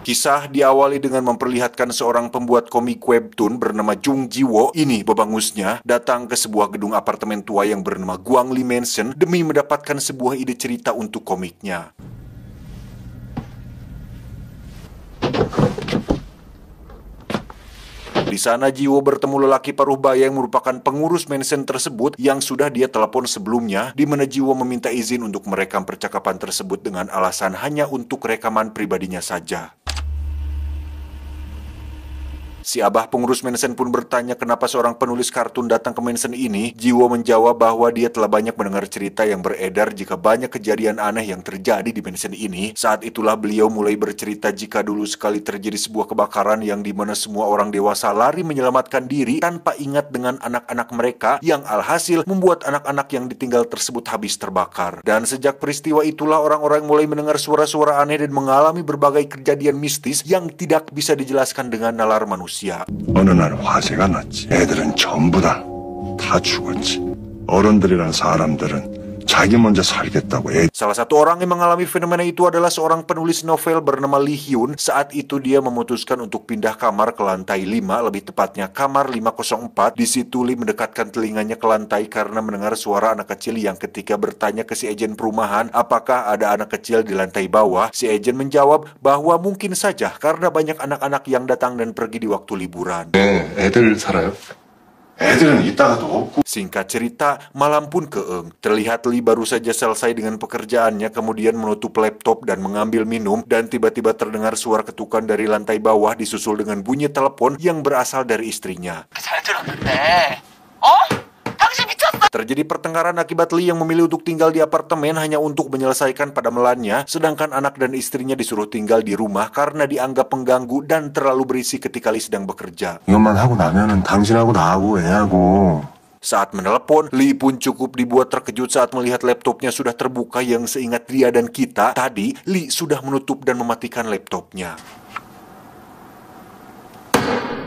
Kisah diawali dengan memperlihatkan seorang pembuat komik webtoon bernama Jung Ji-wo. Ini babangusnya datang ke sebuah gedung apartemen tua yang bernama Guangli Mansion demi mendapatkan sebuah ide cerita untuk komiknya. Di sana Jiwo bertemu lelaki paruh baya yang merupakan pengurus mansion tersebut yang sudah dia telepon sebelumnya, di mana Jiwo meminta izin untuk merekam percakapan tersebut dengan alasan hanya untuk rekaman pribadinya saja. Si abah pengurus mansion pun bertanya kenapa seorang penulis kartun datang ke mansion ini. Jiwo menjawab bahwa dia telah banyak mendengar cerita yang beredar jika banyak kejadian aneh yang terjadi di mansion ini. Saat itulah beliau mulai bercerita jika dulu sekali terjadi sebuah kebakaran yang dimana semua orang dewasa lari menyelamatkan diri tanpa ingat dengan anak-anak mereka, yang alhasil membuat anak-anak yang ditinggal tersebut habis terbakar. Dan sejak peristiwa itulah orang-orang mulai mendengar suara-suara aneh dan mengalami berbagai kejadian mistis yang tidak bisa dijelaskan dengan nalar manusia. 어느 날 화재가 났지. 애들은 전부 다 죽었지. 어른들이란 사람들은 자기 먼저 살겠다고. Salah satu orang yang mengalami fenomena itu adalah seorang penulis novel bernama Lee Hyun. Saat itu dia memutuskan untuk pindah kamar ke lantai 5, lebih tepatnya kamar 504. Di situ Lee mendekatkan telinganya ke lantai karena mendengar suara anak kecil yang ketika bertanya ke si agen perumahan apakah ada anak kecil di lantai bawah. Si agen menjawab bahwa mungkin saja karena banyak anak-anak yang datang dan pergi di waktu liburan. 애들 살아요? 애들은 이따가도 없고. Singkat cerita, malam pun keeng. Terlihat Lee baru saja selesai dengan pekerjaannya, kemudian menutup laptop dan mengambil minum, dan tiba-tiba terdengar suara ketukan dari lantai bawah disusul dengan bunyi telepon yang berasal dari istrinya. 잘 들었는데, 당신 미쳤어! Terjadi pertengkaran akibat Lee yang memilih untuk tinggal di apartemen hanya untuk menyelesaikan padamelannya, sedangkan anak dan istrinya disuruh tinggal di rumah karena dianggap pengganggu dan terlalu berisi ketika Lee sedang bekerja. 이것만 하고 나면은 당신하고 나하고 애하고. Saat menelepon, Lee pun cukup dibuat terkejut saat melihat laptopnya sudah terbuka, yang seingat dia dan kita, tadi Lee sudah menutup dan mematikan laptopnya.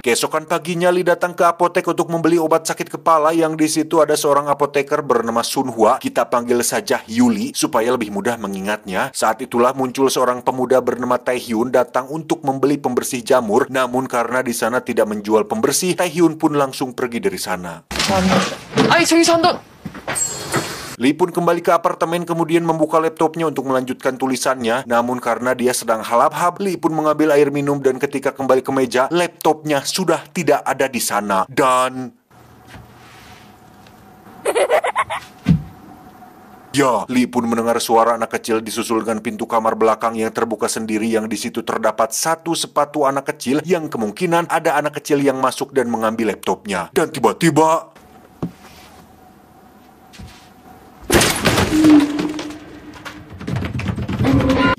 Keesokan paginya Lee datang ke apotek untuk membeli obat sakit kepala, yang di situ ada seorang apoteker bernama Sun Hwa, kita panggil saja Yuli supaya lebih mudah mengingatnya. Saat itulah muncul seorang pemuda bernama Tae Hyun datang untuk membeli pembersih jamur, namun karena di sana tidak menjual pembersih, Tae Hyun pun langsung pergi dari sana. 아니, 저기 전도... Lee pun kembali ke apartemen kemudian membuka laptopnya untuk melanjutkan tulisannya. Namun karena dia sedang halap-hap, Lee pun mengambil air minum dan ketika kembali ke meja, laptopnya sudah tidak ada di sana. Dan... ya, Lee pun mendengar suara anak kecil disusul dengan pintu kamar belakang yang terbuka sendiri, yang di situ terdapat satu sepatu anak kecil yang kemungkinan ada anak kecil yang masuk dan mengambil laptopnya. Dan tiba-tiba...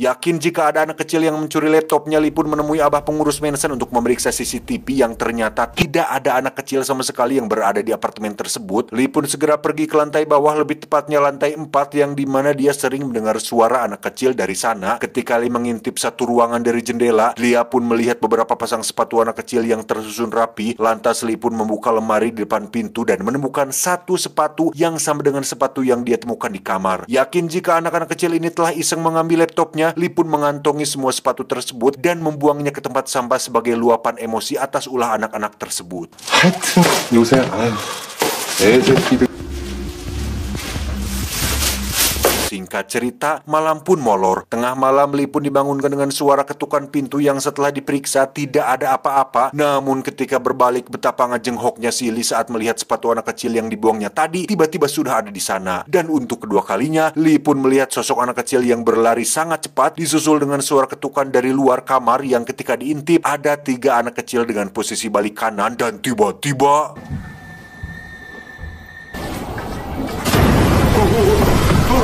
yakin jika ada anak kecil yang mencuri laptopnya, Lee pun menemui abah pengurus mansion untuk memeriksa CCTV, yang ternyata tidak ada anak kecil sama sekali yang berada di apartemen tersebut. Lee pun segera pergi ke lantai bawah, lebih tepatnya lantai 4, yang dimana dia sering mendengar suara anak kecil dari sana. Ketika Lee mengintip satu ruangan dari jendela, Lia pun melihat beberapa pasang sepatu anak kecil yang tersusun rapi. Lantas Lee pun membuka lemari di depan pintu dan menemukan satu sepatu yang sama dengan sepatu yang dia temukan di kamar. Yakin jika anak-anak kecil ini telah iseng mengambil laptopnya, Lee pun mengantongi semua sepatu tersebut dan membuangnya ke tempat sampah sebagai luapan emosi atas ulah anak-anak tersebut. 하여튼 요새 애들 끼들. Singkat cerita, malam pun molor. Tengah malam Lee pun dibangunkan dengan suara ketukan pintu yang setelah diperiksa tidak ada apa-apa. Namun ketika berbalik, betapa ngejenghoknya si Lee saat melihat sepatu anak kecil yang dibuangnya tadi tiba-tiba sudah ada di sana. Dan untuk kedua kalinya, Lee pun melihat sosok anak kecil yang berlari sangat cepat disusul dengan suara ketukan dari luar kamar, yang ketika diintip ada 3 anak kecil dengan posisi balik kanan. Dan tiba-tiba...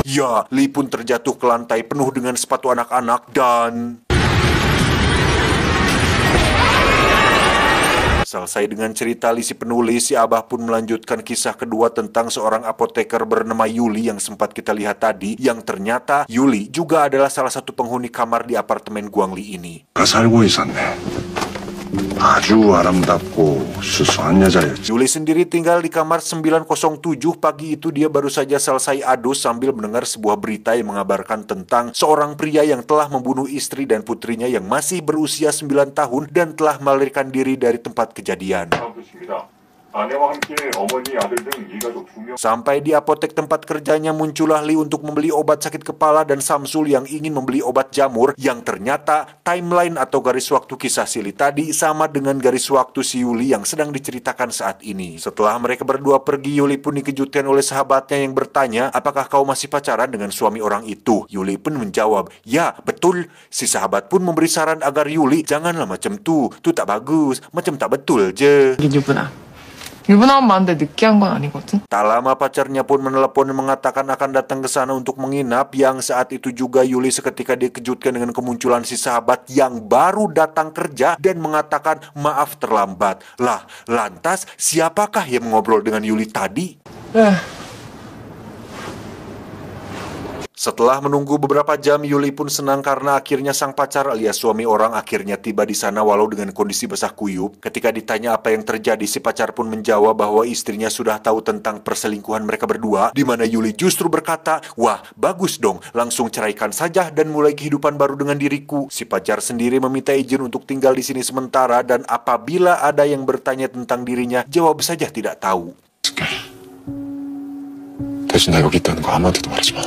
ya, Lee pun terjatuh ke lantai penuh dengan sepatu anak-anak dan... selesai dengan cerita Lee si penulis, si abah pun melanjutkan kisah kedua tentang seorang apoteker bernama Yuli yang sempat kita lihat tadi, yang ternyata Yuli juga adalah salah satu penghuni kamar di apartemen Guangli ini. 살고 있었네. 아주 아름답고 수수한 여자였지. Yuli sendiri tinggal di kamar 907. Pagi itu dia baru saja selesai adus sambil mendengar sebuah berita yang mengabarkan tentang seorang pria yang telah membunuh istri dan putrinya yang masih berusia 9 tahun dan telah melarikan diri dari tempat kejadian. Sampai di apotek tempat kerjanya muncullah Lee untuk membeli obat sakit kepala dan Samsul yang ingin membeli obat jamur, yang ternyata timeline atau garis waktu kisah si Lee tadi sama dengan garis waktu si Yuli yang sedang diceritakan saat ini. Setelah mereka berdua pergi, Yuli pun dikejutkan oleh sahabatnya yang bertanya, apakah kau masih pacaran dengan suami orang itu? Yuli pun menjawab, ya betul. Si sahabat pun memberi saran agar Yuli, janganlah macam tuh tak bagus, macam tak betul je. 유부남은 많은데 느끼한 건 아니거든. Tak lama pacarnya pun menelepon dan mengatakan akan datang ke sana untuk menginap, yang saat itu juga Yuli seketika dikejutkan dengan kemunculan si sahabat yang baru datang kerja dan mengatakan maaf terlambat. Lah, lantas siapakah yang mengobrol dengan Yuli tadi? Setelah menunggu beberapa jam, Yuli pun senang karena akhirnya sang pacar alias suami orang akhirnya tiba di sana walau dengan kondisi basah kuyup. Ketika ditanya apa yang terjadi, si pacar pun menjawab bahwa istrinya sudah tahu tentang perselingkuhan mereka berdua, di mana Yuli justru berkata, wah bagus dong, langsung ceraikan saja dan mulai kehidupan baru dengan diriku. Si pacar sendiri meminta izin untuk tinggal di sini sementara, dan apabila ada yang bertanya tentang dirinya, jawab saja tidak tahu.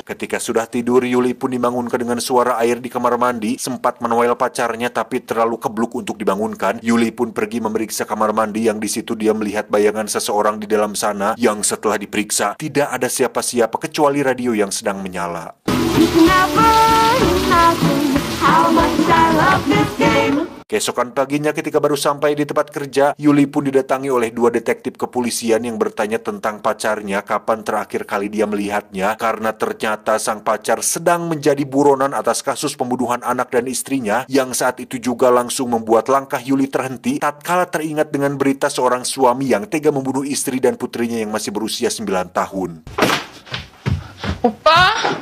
Ketika sudah tidur, Yuli pun dibangunkan dengan suara air di kamar mandi. Sempat menuel pacarnya tapi terlalu kebluk untuk dibangunkan. Yuli pun pergi memeriksa kamar mandi, yang di situ dia melihat bayangan seseorang di dalam sana, yang setelah diperiksa tidak ada siapa-siapa kecuali radio yang sedang menyala. Keesokan paginya ketika baru sampai di tempat kerja, Yuli pun didatangi oleh 2 detektif kepolisian yang bertanya tentang pacarnya kapan terakhir kali dia melihatnya, karena ternyata sang pacar sedang menjadi buronan atas kasus pembunuhan anak dan istrinya, yang saat itu juga langsung membuat langkah Yuli terhenti tatkala teringat dengan berita seorang suami yang tega membunuh istri dan putrinya yang masih berusia 9 tahun. 오빠?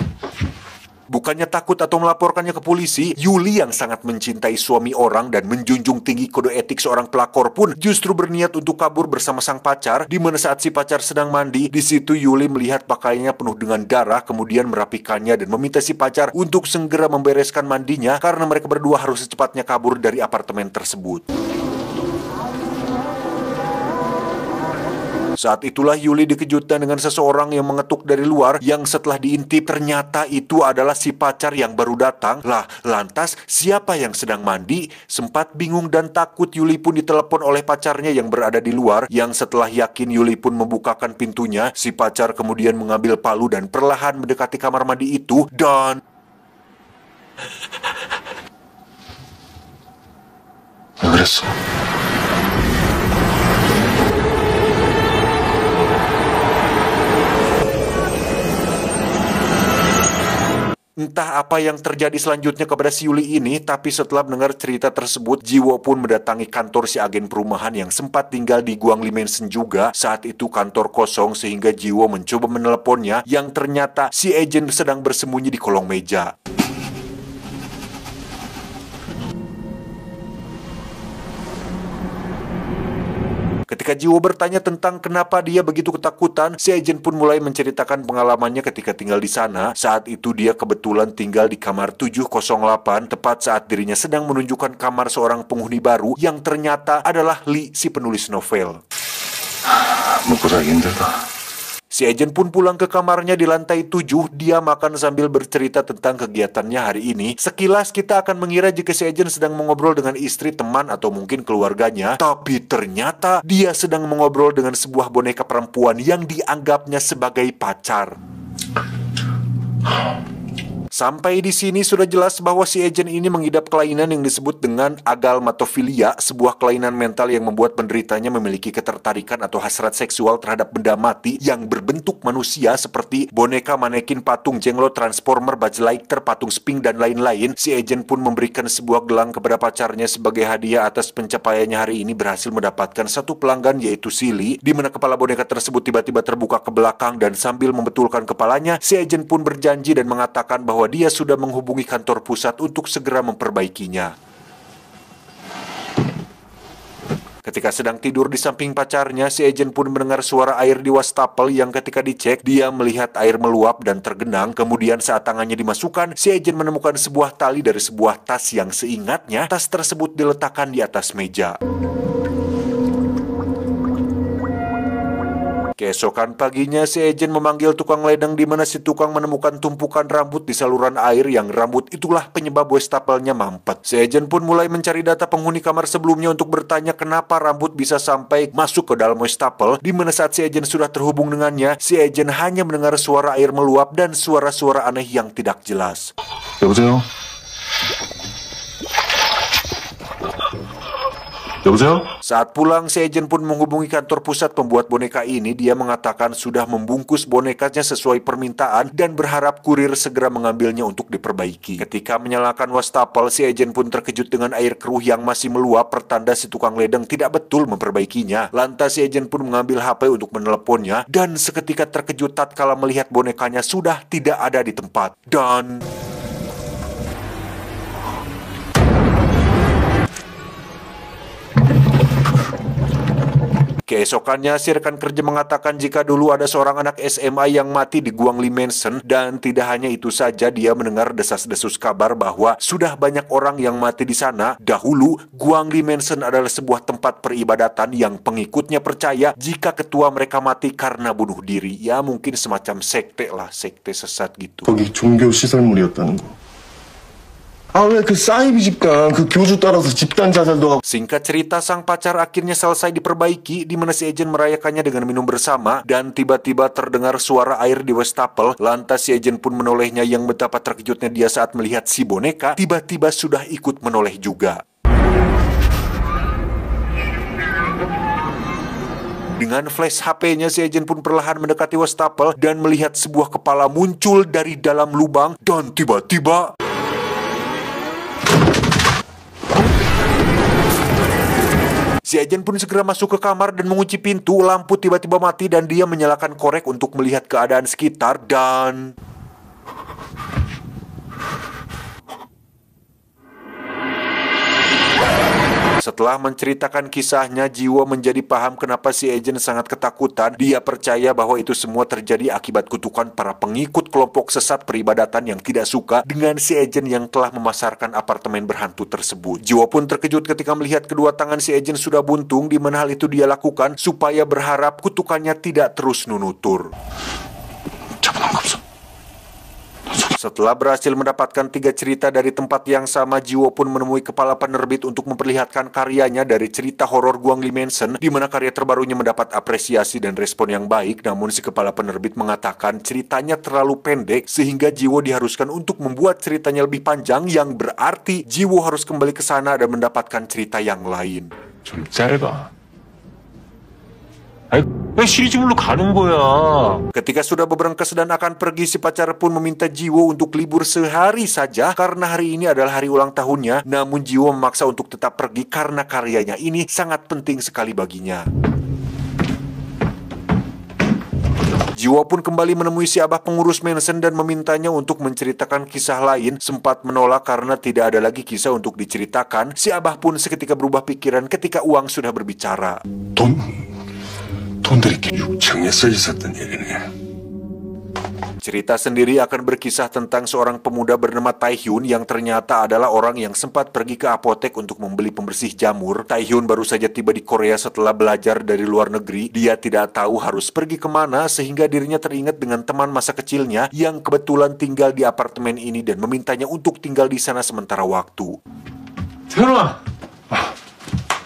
Bukannya takut atau melaporkannya ke polisi, Yuli yang sangat mencintai suami orang dan menjunjung tinggi kode etik seorang pelakor pun justru berniat untuk kabur bersama sang pacar, di mana saat si pacar sedang mandi, di situ Yuli melihat pakaiannya penuh dengan darah, kemudian merapikannya dan meminta si pacar untuk segera membereskan mandinya karena mereka berdua harus secepatnya kabur dari apartemen tersebut. Saat itulah Yuli dikejutkan dengan seseorang yang mengetuk dari luar, yang setelah diintip ternyata itu adalah si pacar yang baru datang. Lah, lantas siapa yang sedang mandi? Sempat bingung dan takut, Yuli pun ditelepon oleh pacarnya yang berada di luar, yang setelah yakin Yuli pun membukakan pintunya. Si pacar kemudian mengambil palu dan perlahan mendekati kamar mandi itu dan... Entah apa yang terjadi selanjutnya kepada si Yuli ini, tapi setelah mendengar cerita tersebut, Jiwo pun mendatangi kantor si agen perumahan yang sempat tinggal di Guangli Mansion juga. Saat itu kantor kosong sehingga Jiwo mencoba meneleponnya, yang ternyata si agen sedang bersembunyi di kolong meja. Ketika Jiwo bertanya tentang kenapa dia begitu ketakutan, si agen pun mulai menceritakan pengalamannya ketika tinggal di sana. Saat itu dia kebetulan tinggal di kamar 708, tepat saat dirinya sedang menunjukkan kamar seorang penghuni baru yang ternyata adalah Lee, si penulis novel. Si agen pun pulang ke kamarnya di lantai 7. Dia makan sambil bercerita tentang kegiatannya hari ini. Sekilas kita akan mengira jika si agen sedang mengobrol dengan istri, teman, atau mungkin keluarganya. Tapi ternyata dia sedang mengobrol dengan sebuah boneka perempuan yang dianggapnya sebagai pacar. Sampai di sini sudah jelas bahwa si agen ini mengidap kelainan yang disebut dengan agalmatofilia, sebuah kelainan mental yang membuat penderitanya memiliki ketertarikan atau hasrat seksual terhadap benda mati yang berbentuk manusia seperti boneka, manekin, patung, jenglot, transformer, Buzz Lightyear, patung Sphinx, dan lain-lain. Si agen pun memberikan sebuah gelang kepada pacarnya sebagai hadiah atas pencapaiannya hari ini berhasil mendapatkan satu pelanggan, yaitu Silly, di mana kepala boneka tersebut tiba-tiba terbuka ke belakang, dan sambil membetulkan kepalanya, si agen pun berjanji dan mengatakan bahwa dia sudah menghubungi kantor pusat untuk segera memperbaikinya. Ketika sedang tidur di samping pacarnya, si Ejen pun mendengar suara air di wastafel yang ketika dicek, dia melihat air meluap dan tergenang. Kemudian saat tangannya dimasukkan, si Ejen menemukan sebuah tali dari sebuah tas yang seingatnya, tas tersebut diletakkan di atas meja. Keesokan paginya, si Ejen memanggil tukang ledeng di mana si tukang menemukan tumpukan rambut di saluran air yang rambut itulah penyebab wastafelsnya mampet. Si Ejen pun mulai mencari data penghuni kamar sebelumnya untuk bertanya kenapa rambut bisa sampai masuk ke dalam wastafel, di mana saat si Ejen sudah terhubung dengannya, si Ejen hanya mendengar suara air meluap dan suara-suara aneh yang tidak jelas. 여보세요? 여보세요? Saat pulang, si Ejen pun menghubungi kantor pusat pembuat boneka ini. Dia mengatakan sudah membungkus bonekanya sesuai permintaan dan berharap kurir segera mengambilnya untuk diperbaiki. Ketika menyalakan wastafel, si Ejen pun terkejut dengan air keruh yang masih meluap, pertanda si tukang ledeng tidak betul memperbaikinya. Lantas si Ejen pun mengambil HP untuk meneleponnya dan seketika terkejut tatkala melihat bonekanya sudah tidak ada di tempat. Dan keesokannya, si rekan kerja mengatakan jika dulu ada seorang anak SMA yang mati di Guangli Mansion, dan tidak hanya itu saja, dia mendengar desas-desus kabar bahwa sudah banyak orang yang mati di sana. Dahulu, Guangli Mansion adalah sebuah tempat peribadatan yang pengikutnya percaya jika ketua mereka mati karena bunuh diri. Ya mungkin semacam sekte lah, sekte sesat gitu. 거기 종교 시설물이었다는 거. 아, 왜 그 사이비 집단, 그 교주 따라서 집단 자살도 하고. Singkat cerita, sang pacar akhirnya selesai diperbaiki, di mana si Ejen merayakannya dengan minum bersama, dan tiba-tiba terdengar suara air di wastafel. Lantas si Ejen pun menolehnya, yang betapa terkejutnya dia saat melihat si boneka tiba-tiba sudah ikut menoleh juga. Dengan flash HP-nya, si Ejen pun perlahan mendekati wastafel dan melihat sebuah kepala muncul dari dalam lubang, dan tiba-tiba si Ejen pun segera masuk ke kamar dan mengunci pintu. Lampu tiba-tiba mati dan dia menyalakan korek untuk melihat keadaan sekitar. Dan setelah menceritakan kisahnya, Jiwo menjadi paham kenapa si Ejen sangat ketakutan. Dia percaya bahwa itu semua terjadi akibat kutukan para pengikut kelompok sesat peribadatan yang tidak suka dengan si Ejen yang telah memasarkan apartemen berhantu tersebut. Jiwo pun terkejut ketika melihat kedua tangan si Ejen sudah buntung, di mana hal itu dia lakukan supaya berharap kutukannya tidak terus nunutur. Setelah berhasil mendapatkan 3 cerita dari tempat yang sama, Jiwo pun menemui kepala penerbit untuk memperlihatkan karyanya dari cerita horor Guangli Mansion, di mana karya terbarunya mendapat apresiasi dan respon yang baik. Namun si kepala penerbit mengatakan ceritanya terlalu pendek sehingga Jiwo diharuskan untuk membuat ceritanya lebih panjang, yang berarti Jiwo harus kembali ke sana dan mendapatkan cerita yang lain. 좀 짧아. 왜 시리즈물로 가는 거야? Ketika sudah berberangkas dan akan pergi, si pacar pun meminta Jiwo untuk libur sehari saja karena hari ini adalah hari ulang tahunnya. Namun Jiwo memaksa untuk tetap pergi karena karyanya ini sangat penting sekali baginya. Jiwo pun kembali menemui si abah pengurus mansion dan memintanya untuk menceritakan kisah lain. Sempat menolak karena tidak ada lagi kisah untuk diceritakan. Si abah pun seketika berubah pikiran ketika uang sudah berbicara. 돈들이 6층에 써 있었던 일이네. Cerita sendiri akan berkisah tentang seorang pemuda bernama Taehyun yang ternyata adalah orang yang sempat pergi ke apotek untuk membeli pembersih jamur. Taehyun baru saja tiba di Korea setelah belajar dari luar negeri. Dia tidak tahu harus pergi kemana sehingga dirinya teringat dengan teman masa kecilnya yang kebetulan tinggal di apartemen ini dan memintanya untuk tinggal di sana sementara waktu. 태연아!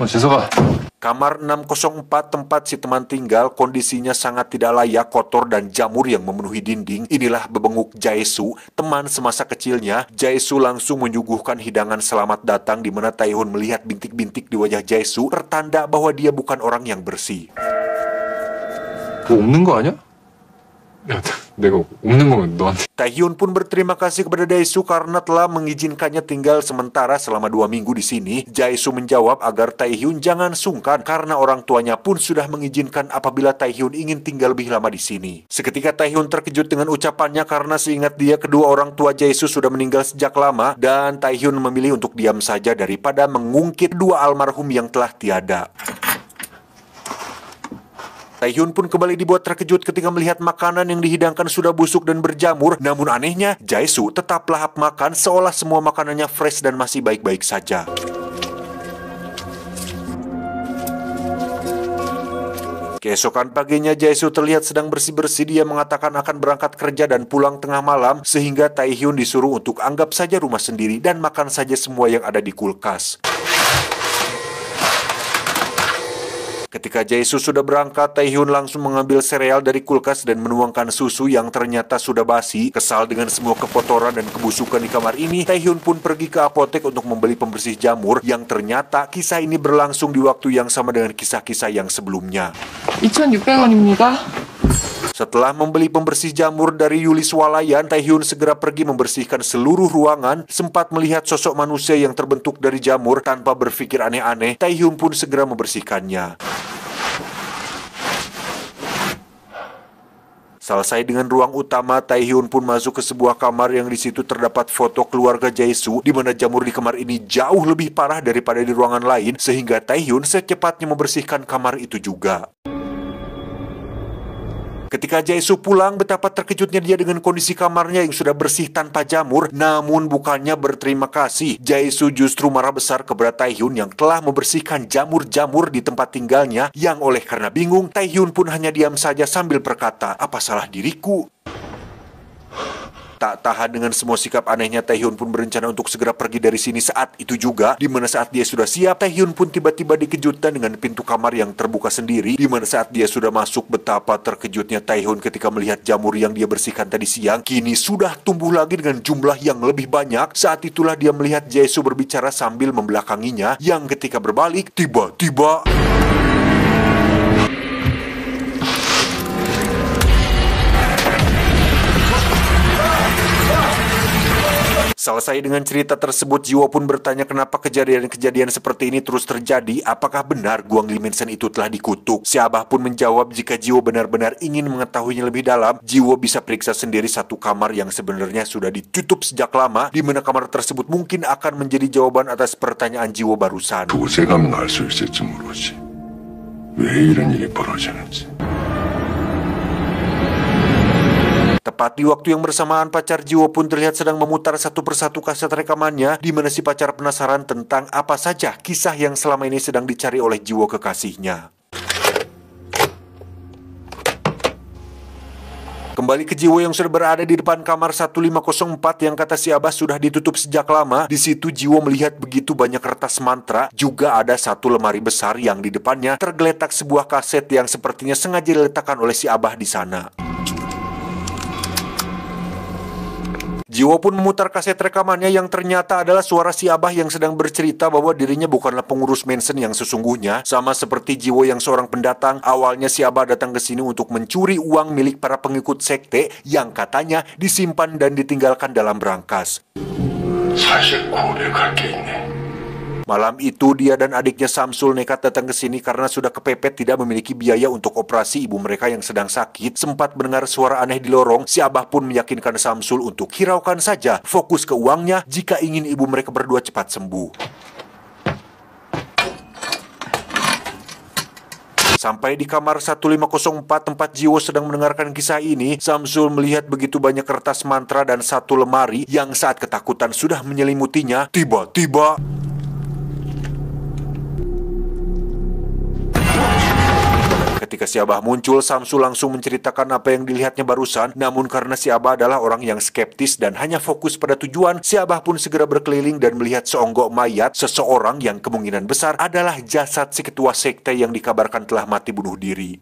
재석아. Kamar 604 tempat si teman tinggal kondisinya sangat tidak layak, kotor dan jamur yang memenuhi dinding. Inilah bebenguk Jaesu, teman semasa kecilnya. Jaesu langsung menyuguhkan hidangan selamat datang, di mana Taehyun melihat bintik-bintik di wajah Jaesu, pertanda bahwa dia bukan orang yang bersih. 뭐 없는 거 아니야? 야, 내가 없는 거면 너한테. Taehyun pun berterima kasih kepada Daesu karena telah mengizinkannya tinggal sementara selama 2 minggu di sini. Jae-soo menjawab agar Taehyun jangan sungkan karena orang tuanya pun sudah mengizinkan apabila Taehyun ingin tinggal lebih lama di sini. Seketika Taehyun terkejut dengan ucapannya karena seingat dia kedua orang tua Jae-soo sudah meninggal sejak lama dan Taehyun memilih untuk diam saja daripada mengungkit dua almarhum yang telah tiada. Taehyun pun kembali dibuat terkejut ketika melihat makanan yang dihidangkan sudah busuk dan berjamur. Namun anehnya, Jae-soo tetap lahap makan seolah semua makanannya fresh dan masih baik-baik saja. Keesokan paginya, Jae-soo terlihat sedang bersih-bersih. Dia mengatakan akan berangkat kerja dan pulang tengah malam, sehingga Taehyun disuruh untuk anggap saja rumah sendiri dan makan saja semua yang ada di kulkas. Ketika Jae-soo sudah berangkat, Taehyun langsung mengambil sereal dari kulkas dan menuangkan susu yang ternyata sudah basi. Kesal dengan semua kekotoran dan kebusukan di kamar ini, Taehyun pun pergi ke apotek untuk membeli pembersih jamur yang ternyata kisah ini berlangsung di waktu yang sama dengan kisah-kisah yang sebelumnya. 2,600원입니다. Setelah membeli pembersih jamur dari Yuli Swalayan, Taehyun segera pergi membersihkan seluruh ruangan. Sempat melihat sosok manusia yang terbentuk dari jamur. Tanpa berpikir aneh-aneh, Taehyun pun segera membersihkannya. Selesai dengan ruang utama, Taehyun pun masuk ke sebuah kamar yang di situ terdapat foto keluarga Jae-soo, di mana jamur di kamar ini jauh lebih parah daripada di ruangan lain, sehingga Taehyun secepatnya membersihkan kamar itu juga. Ketika Jae-soo pulang, betapa terkejutnya dia dengan kondisi kamarnya yang sudah bersih tanpa jamur. Namun bukannya berterima kasih, Jae-soo justru marah besar kepada Taehyun yang telah membersihkan jamur-jamur di tempat tinggalnya. Yang oleh karena bingung, Taehyun pun hanya diam saja sambil berkata, "Apa salah diriku?" Tak tahan dengan semua sikap anehnya, Taehyun pun berencana untuk segera pergi dari sini saat itu juga. Di mana saat dia sudah siap, Taehyun pun tiba-tiba dikejutkan dengan pintu kamar yang terbuka sendiri. Di mana saat dia sudah masuk, betapa terkejutnya Taehyun ketika melihat jamur yang dia bersihkan tadi siang kini sudah tumbuh lagi dengan jumlah yang lebih banyak. Saat itulah dia melihat Jae-soo berbicara sambil membelakanginya, yang ketika berbalik, tiba-tiba selesai dengan cerita tersebut, Jiwo pun bertanya kenapa kejadian-kejadian seperti ini terus terjadi. Apakah benar Guang Li Mensen itu telah dikutuk? Si Abah pun menjawab jika Jiwo benar-benar ingin mengetahuinya lebih dalam, Jiwo bisa periksa sendiri satu kamar yang sebenarnya sudah ditutup sejak lama, di mana kamar tersebut mungkin akan menjadi jawaban atas pertanyaan Jiwo barusan. 두세 가면 알 수 있을지 모르지. 왜 이런 일이 벌어지는지. Tepat di waktu yang bersamaan, pacar Jiwo pun terlihat sedang memutar satu persatu kaset rekamannya, di mana si pacar penasaran tentang apa saja kisah yang selama ini sedang dicari oleh Jiwo kekasihnya. Kembali ke Jiwo yang sudah berada di depan kamar 1504 yang kata si Abah sudah ditutup sejak lama. Di situ Jiwo melihat begitu banyak kertas mantra. Juga ada satu lemari besar yang di depannya tergeletak sebuah kaset yang sepertinya sengaja diletakkan oleh si Abah di sana. Jiwo pun memutar kaset rekamannya yang ternyata adalah suara si Abah yang sedang bercerita bahwa dirinya bukanlah pengurus Mensen yang sesungguhnya. Sama seperti Jiwo yang seorang pendatang, awalnya si Abah datang ke sini untuk mencuri uang milik para pengikut sekte yang katanya disimpan dan ditinggalkan dalam brankas. 사실 고려할 게 있네. Malam itu dia dan adiknya Samsul nekat datang ke sini karena sudah kepepet tidak memiliki biaya untuk operasi ibu mereka yang sedang sakit. Sempat mendengar suara aneh di lorong, si Abah pun meyakinkan Samsul untuk hiraukan saja, fokus ke uangnya jika ingin ibu mereka berdua cepat sembuh. Sampai di kamar 1504 tempat Jiwo sedang mendengarkan kisah ini, Samsul melihat begitu banyak kertas mantra dan satu lemari yang saat ketakutan sudah menyelimutinya. Tiba-tiba ketika si Abah muncul, Samsul langsung menceritakan apa yang dilihatnya barusan. Namun karena si Abah adalah orang yang skeptis dan hanya fokus pada tujuan, si Abah pun segera berkeliling dan melihat seonggok mayat seseorang yang kemungkinan besar adalah jasad si ketua sekte yang dikabarkan telah mati bunuh diri.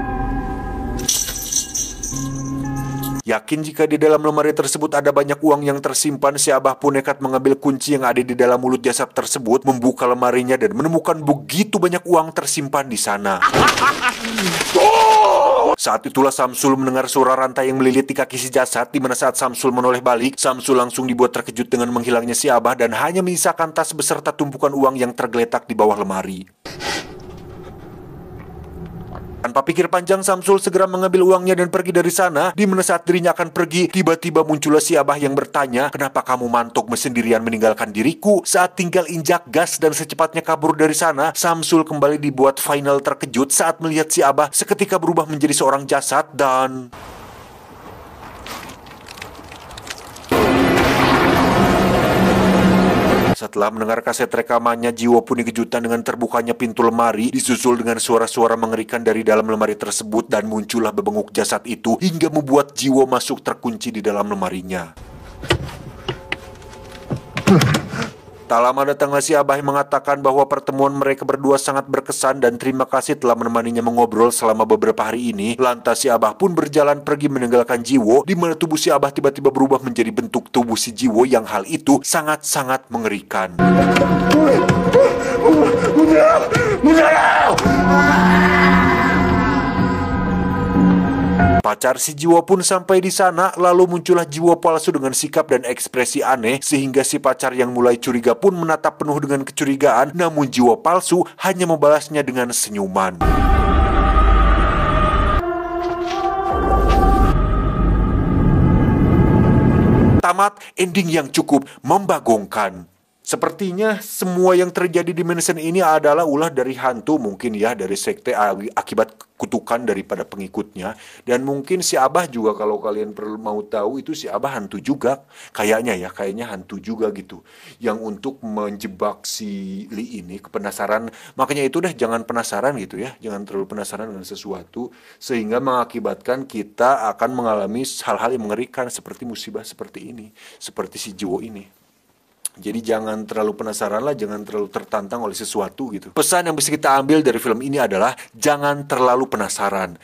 Yakin jika di dalam lemari tersebut ada banyak uang yang tersimpan, si Abah pun nekat mengambil kunci yang ada di dalam mulut jasad tersebut, membuka lemarinya dan menemukan begitu banyak uang tersimpan di sana. Saat itulah Samsul mendengar suara rantai yang melilit di kaki si jasad, di mana saat Samsul menoleh balik, Samsul langsung dibuat terkejut dengan menghilangnya si Abah dan hanya menyisakan tas beserta tumpukan uang yang tergeletak di bawah lemari. Tanpa pikir panjang, Samsul segera mengambil uangnya dan pergi dari sana. Di mana saat dirinya akan pergi, tiba-tiba muncullah si Abah yang bertanya, "Kenapa kamu mantok sendirian meninggalkan diriku?" Saat tinggal injak gas dan secepatnya kabur dari sana, Samsul kembali dibuat final terkejut saat melihat si Abah seketika berubah menjadi seorang jasad dan... Setelah mendengar kaset rekamannya, Jiwo pun dikejutkan dengan terbukanya pintu lemari, disusul dengan suara-suara mengerikan dari dalam lemari tersebut dan muncullah bebenguk jasad itu hingga membuat Jiwo masuk terkunci di dalam lemarinya. Tak lama datanglah si Abah yang mengatakan bahwa pertemuan mereka berdua sangat berkesan dan terima kasih telah menemaninya mengobrol selama beberapa hari ini. Lantas si Abah pun berjalan pergi meninggalkan Jiwo, di mana tubuh si Abah tiba-tiba berubah menjadi bentuk tubuh si Jiwo yang hal itu sangat-sangat mengerikan. Pacar si Jiwo pun sampai di sana, lalu muncullah Jiwo palsu dengan sikap dan ekspresi aneh sehingga si pacar yang mulai curiga pun menatap penuh dengan kecurigaan, namun Jiwo palsu hanya membalasnya dengan senyuman. Tamat ending yang cukup membagongkan. Sepertinya semua yang terjadi di Mansion ini adalah ulah dari hantu, mungkin ya, dari sekte akibat kutukan daripada pengikutnya. Dan mungkin si Abah juga, kalau kalian perlu mau tahu, itu si Abah hantu juga. Kayaknya hantu juga gitu. Yang untuk menjebak si Lee ini kepenasaran. Makanya itu deh, jangan penasaran gitu ya. Jangan terlalu penasaran dengan sesuatu sehingga mengakibatkan kita akan mengalami hal-hal yang mengerikan seperti musibah seperti ini, seperti si Jiwo ini. Jadi jangan terlalu penasaran lah, jangan terlalu tertantang oleh sesuatu gitu. Pesan yang bisa kita ambil dari film ini adalah jangan terlalu penasaran.